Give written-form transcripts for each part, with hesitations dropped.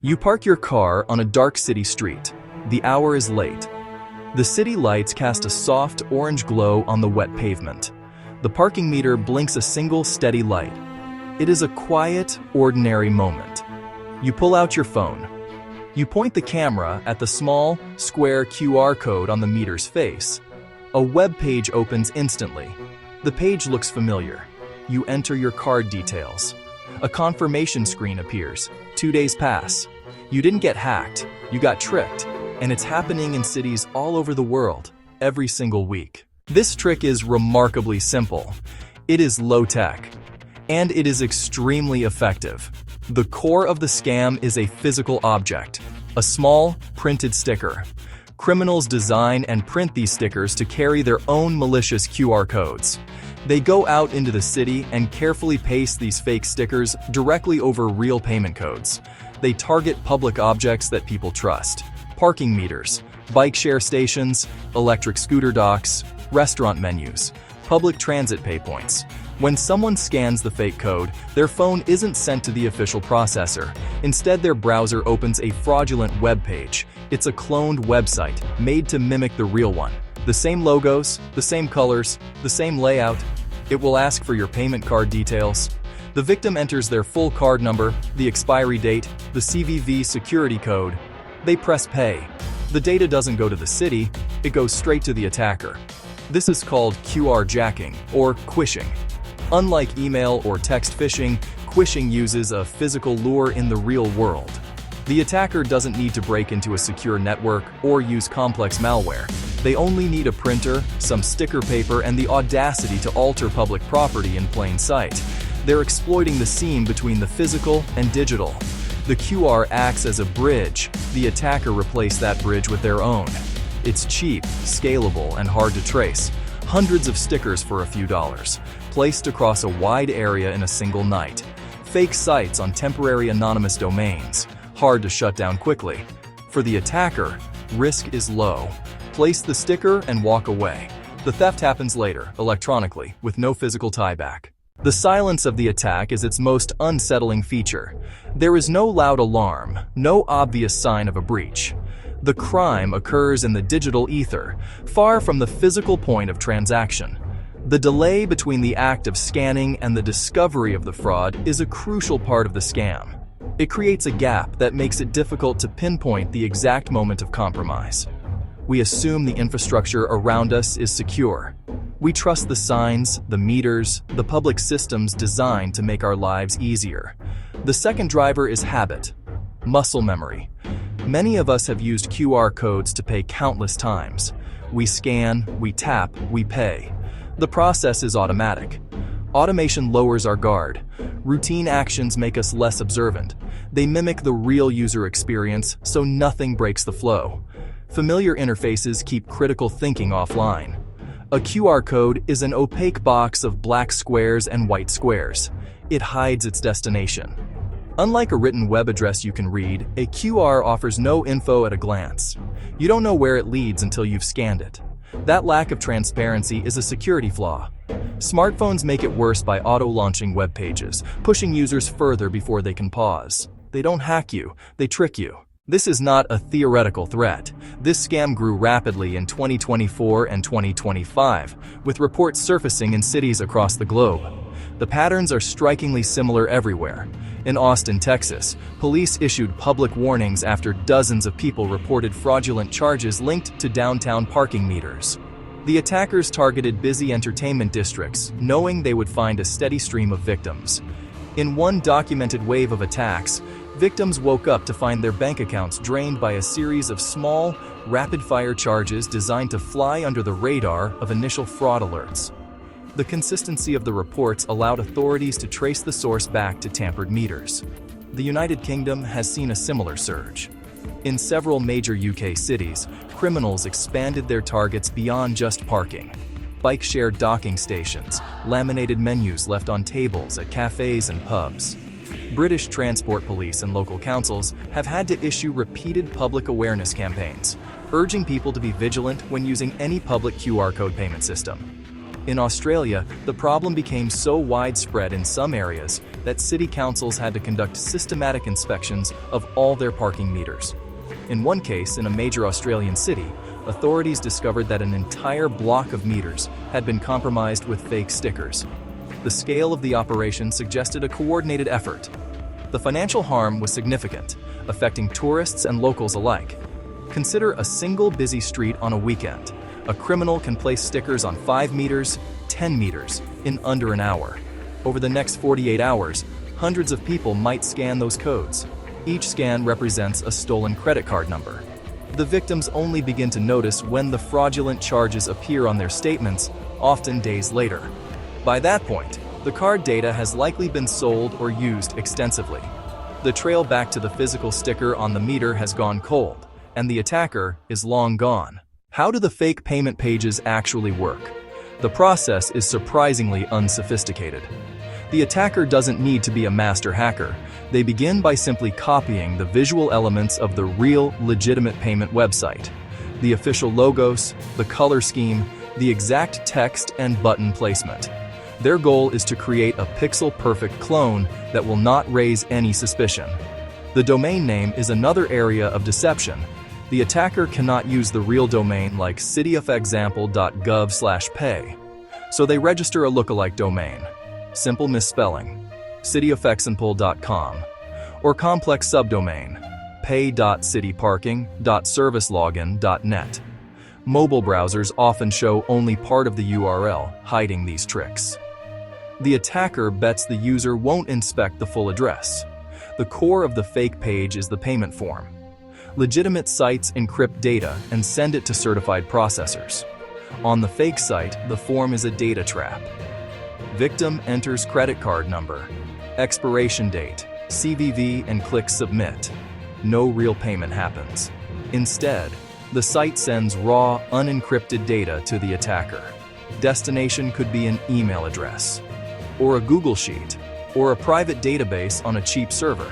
You park your car on a dark city street. The hour is late. The city lights cast a soft orange glow on the wet pavement. The parking meter blinks a single steady light. It is a quiet, ordinary moment. You pull out your phone. You point the camera at the small, square QR code on the meter's face. A web page opens instantly. The page looks familiar. You enter your card details. A confirmation screen appears. 2 days pass. You didn't get hacked. You got tricked. And it's happening in cities all over the world, every single week. This trick is remarkably simple. It is low-tech. And it is extremely effective. The core of the scam is a physical object, a small, printed sticker. Criminals design and print these stickers to carry their own malicious QR codes. They go out into the city and carefully paste these fake stickers directly over real payment codes. They target public objects that people trust: parking meters, bike share stations, electric scooter docks, restaurant menus, public transit pay points. When someone scans the fake code, their phone isn't sent to the official processor. Instead, their browser opens a fraudulent web page. It's a cloned website made to mimic the real one. The same logos, the same colors, the same layout. It will ask for your payment card details. The victim enters their full card number, the expiry date, the CVV security code. They press pay. The data doesn't go to the city, it goes straight to the attacker. This is called QR jacking, or quishing. Unlike email or text phishing, quishing uses a physical lure in the real world. The attacker doesn't need to break into a secure network or use complex malware. They only need a printer, some sticker paper, and the audacity to alter public property in plain sight. They're exploiting the seam between the physical and digital. The QR acts as a bridge. The attacker replaced that bridge with their own. It's cheap, scalable, and hard to trace. Hundreds of stickers for a few dollars, placed across a wide area in a single night. Fake sites on temporary anonymous domains, hard to shut down quickly. For the attacker, risk is low. Place the sticker and walk away. The theft happens later, electronically, with no physical tieback. The silence of the attack is its most unsettling feature. There is no loud alarm, no obvious sign of a breach. The crime occurs in the digital ether, far from the physical point of transaction. The delay between the act of scanning and the discovery of the fraud is a crucial part of the scam. It creates a gap that makes it difficult to pinpoint the exact moment of compromise. We assume the infrastructure around us is secure. We trust the signs, the meters, the public systems designed to make our lives easier. The second driver is habit, muscle memory. Many of us have used QR codes to pay countless times. We scan, we tap, we pay. The process is automatic. Automation lowers our guard. Routine actions make us less observant. They mimic the real user experience, so nothing breaks the flow. Familiar interfaces keep critical thinking offline. A QR code is an opaque box of black squares and white squares. It hides its destination. Unlike a written web address you can read, a QR offers no info at a glance. You don't know where it leads until you've scanned it. That lack of transparency is a security flaw. Smartphones make it worse by auto-launching web pages, pushing users further before they can pause. They don't hack you, they trick you. This is not a theoretical threat. This scam grew rapidly in 2024 and 2025, with reports surfacing in cities across the globe. The patterns are strikingly similar everywhere. In Austin, Texas, police issued public warnings after dozens of people reported fraudulent charges linked to downtown parking meters. The attackers targeted busy entertainment districts, knowing they would find a steady stream of victims. In one documented wave of attacks, victims woke up to find their bank accounts drained by a series of small, rapid-fire charges designed to fly under the radar of initial fraud alerts. The consistency of the reports allowed authorities to trace the source back to tampered meters. The United Kingdom has seen a similar surge. In several major UK cities, criminals expanded their targets beyond just parking. Bike-share docking stations, laminated menus left on tables at cafes and pubs. British transport police and local councils have had to issue repeated public awareness campaigns, urging people to be vigilant when using any public QR code payment system. In Australia, the problem became so widespread in some areas that city councils had to conduct systematic inspections of all their parking meters. In one case, in a major Australian city, authorities discovered that an entire block of meters had been compromised with fake stickers. The scale of the operation suggested a coordinated effort. The financial harm was significant, affecting tourists and locals alike. Consider a single busy street on a weekend. A criminal can place stickers on 5 meters, 10 meters, in under an hour. Over the next 48 hours, hundreds of people might scan those codes. Each scan represents a stolen credit card number. The victims only begin to notice when the fraudulent charges appear on their statements, often days later. By that point, the card data has likely been sold or used extensively. The trail back to the physical sticker on the meter has gone cold, and the attacker is long gone. How do the fake payment pages actually work? The process is surprisingly unsophisticated. The attacker doesn't need to be a master hacker. They begin by simply copying the visual elements of the real, legitimate payment website. The official logos, the color scheme, the exact text and button placement. Their goal is to create a pixel-perfect clone that will not raise any suspicion. The domain name is another area of deception. The attacker cannot use the real domain like cityofexample.gov/pay. So they register a lookalike domain. Simple misspelling, cityofexample.com, or complex subdomain, pay.cityparking.servicelogin.net. Mobile browsers often show only part of the URL, hiding these tricks. The attacker bets the user won't inspect the full address. The core of the fake page is the payment form. Legitimate sites encrypt data and send it to certified processors. On the fake site, the form is a data trap. Victim enters credit card number, expiration date, CVV, and clicks submit. No real payment happens. Instead, the site sends raw, unencrypted data to the attacker. Destination could be an email address, or a Google Sheet, or a private database on a cheap server.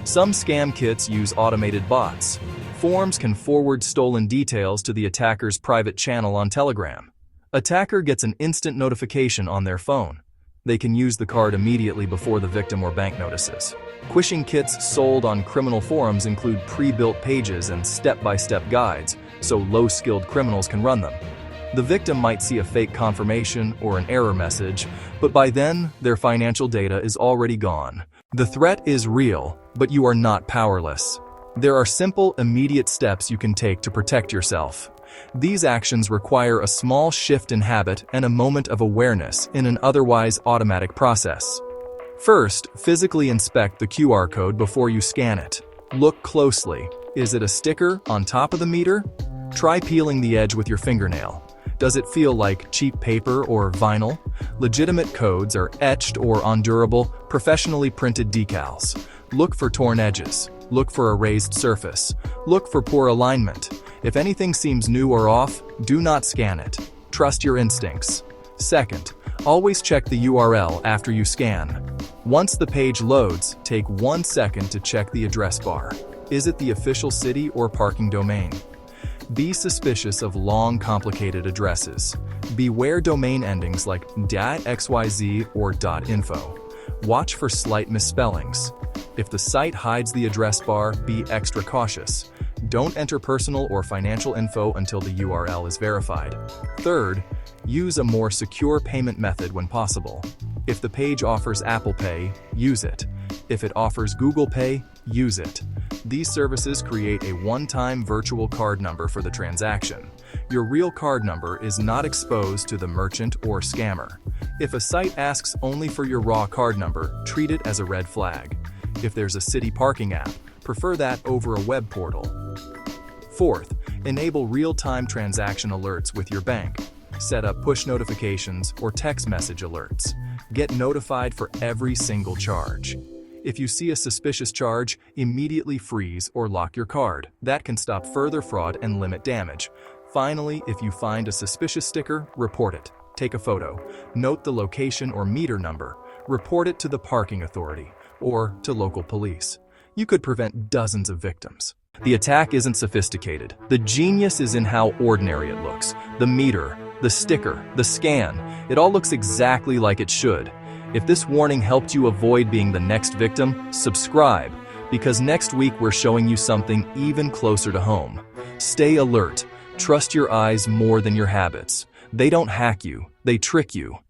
Some scam kits use automated bots. Forms can forward stolen details to the attacker's private channel on Telegram. Attacker gets an instant notification on their phone. They can use the card immediately before the victim or bank notices. Quishing kits sold on criminal forums include pre-built pages and step-by-step guides, so low-skilled criminals can run them. The victim might see a fake confirmation or an error message, but by then, their financial data is already gone. The threat is real, but you are not powerless. There are simple, immediate steps you can take to protect yourself. These actions require a small shift in habit and a moment of awareness in an otherwise automatic process. First, physically inspect the QR code before you scan it. Look closely. Is it a sticker on top of the meter? Try peeling the edge with your fingernail. Does it feel like cheap paper or vinyl? Legitimate codes are etched or on durable, professionally printed decals. Look for torn edges. Look for a raised surface. Look for poor alignment. If anything seems new or off, do not scan it. Trust your instincts. Second, always check the URL after you scan. Once the page loads, take 1 second to check the address bar. Is it the official city or parking domain? Be suspicious of long, complicated addresses. Beware domain endings like .xyz or .info. Watch for slight misspellings. If the site hides the address bar, be extra cautious. Don't enter personal or financial info until the URL is verified. Third, use a more secure payment method when possible. If the page offers Apple Pay, use it. If it offers Google Pay, use it. These services create a one-time virtual card number for the transaction. Your real card number is not exposed to the merchant or scammer. If a site asks only for your raw card number, treat it as a red flag. If there's a city parking app, prefer that over a web portal. Fourth, enable real-time transaction alerts with your bank. Set up push notifications or text message alerts. Get notified for every single charge. If you see a suspicious charge, immediately freeze or lock your card. That can stop further fraud and limit damage. Finally, if you find a suspicious sticker, report it. Take a photo. Note the location or meter number. Report it to the parking authority or to local police. You could prevent dozens of victims. The attack isn't sophisticated. The genius is in how ordinary it looks. The meter, the sticker, the scan, it all looks exactly like it should. If this warning helped you avoid being the next victim, subscribe, because next week we're showing you something even closer to home. Stay alert. Trust your eyes more than your habits. They don't hack you, they trick you.